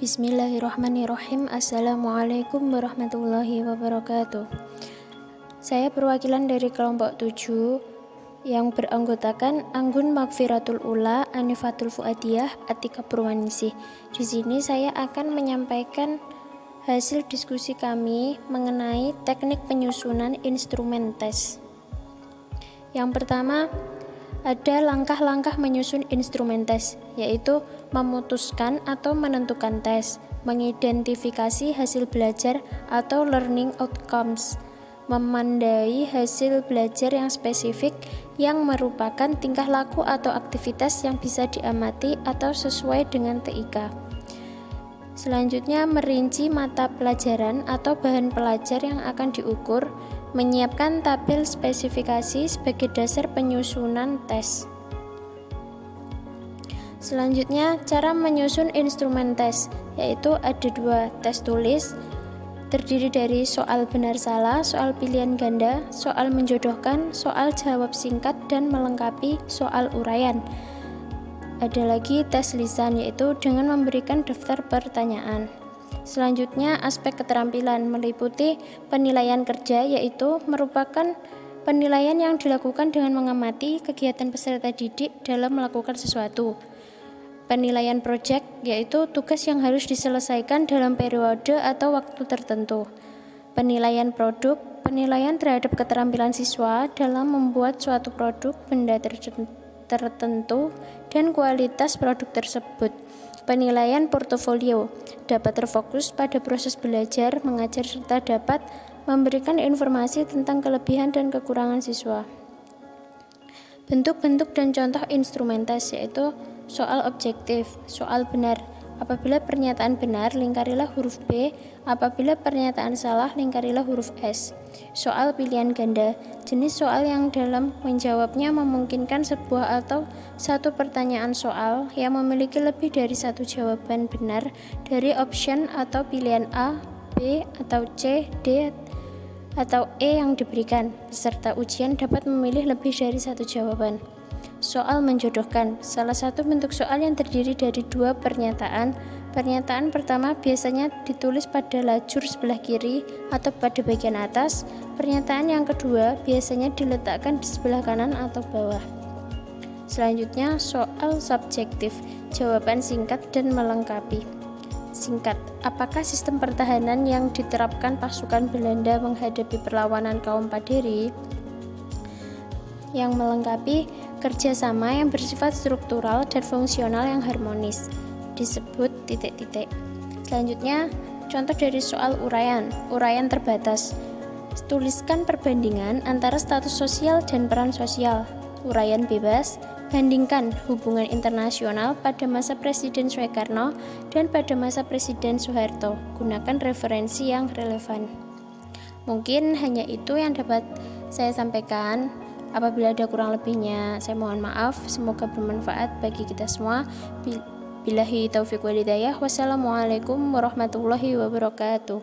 Bismillahirrahmanirrahim. Assalamualaikum warahmatullahi wabarakatuh. Saya perwakilan dari kelompok 7 yang beranggotakan Anggun Magfiratul Ula, Anifatul Fuadiyah, Atika Purwaningsih. Di sini saya akan menyampaikan hasil diskusi kami mengenai teknik penyusunan instrumen tes. Yang pertama, ada langkah-langkah menyusun instrumen tes, yaitu memutuskan atau menentukan tes, mengidentifikasi hasil belajar atau learning outcomes, memandai hasil belajar yang spesifik yang merupakan tingkah laku atau aktivitas yang bisa diamati atau sesuai dengan TIK. Selanjutnya, merinci mata pelajaran atau bahan pelajar yang akan diukur, menyiapkan tabel spesifikasi sebagai dasar penyusunan tes. Selanjutnya, cara menyusun instrumen tes, yaitu ada 2 tes tulis, terdiri dari soal benar salah, soal pilihan ganda, soal menjodohkan, soal jawab singkat, dan melengkapi soal uraian. Ada lagi tes lisan, yaitu dengan memberikan daftar pertanyaan. Selanjutnya, aspek keterampilan meliputi penilaian kerja, yaitu merupakan penilaian yang dilakukan dengan mengamati kegiatan peserta didik dalam melakukan sesuatu. Penilaian proyek, yaitu tugas yang harus diselesaikan dalam periode atau waktu tertentu. Penilaian produk, penilaian terhadap keterampilan siswa dalam membuat suatu produk benda tertentu dan kualitas produk tersebut. Penilaian portofolio dapat terfokus pada proses belajar, mengajar, serta dapat memberikan informasi tentang kelebihan dan kekurangan siswa. Bentuk-bentuk dan contoh instrumen tes, yaitu soal objektif, soal benar. Apabila pernyataan benar, lingkarilah huruf B. Apabila pernyataan salah, lingkarilah huruf S. Soal pilihan ganda, jenis soal yang dalam menjawabnya memungkinkan sebuah atau satu pertanyaan soal yang memiliki lebih dari satu jawaban benar dari option atau pilihan A, B, atau C, D, atau E yang diberikan. Peserta ujian dapat memilih lebih dari satu jawaban. Soal menjodohkan, salah satu bentuk soal yang terdiri dari 2 pernyataan. Pernyataan pertama biasanya ditulis pada lajur sebelah kiri atau pada bagian atas. Pernyataan yang kedua biasanya diletakkan di sebelah kanan atau bawah. Selanjutnya, soal subjektif, jawaban singkat dan melengkapi. Singkat, apakah sistem pertahanan yang diterapkan pasukan Belanda menghadapi perlawanan kaum Paderi? Yang melengkapi, kerjasama yang bersifat struktural dan fungsional yang harmonis, disebut titik-titik. Selanjutnya, contoh dari soal uraian terbatas. Tuliskan perbandingan antara status sosial dan peran sosial. Uraian bebas, bandingkan hubungan internasional pada masa Presiden Soekarno dan pada masa Presiden Soeharto. Gunakan referensi yang relevan. Mungkin hanya itu yang dapat saya sampaikan. Apabila ada kurang lebihnya, saya mohon maaf. Semoga bermanfaat bagi kita semua. Billahi taufiq wal hidayah. Wassalamualaikum warahmatullahi wabarakatuh.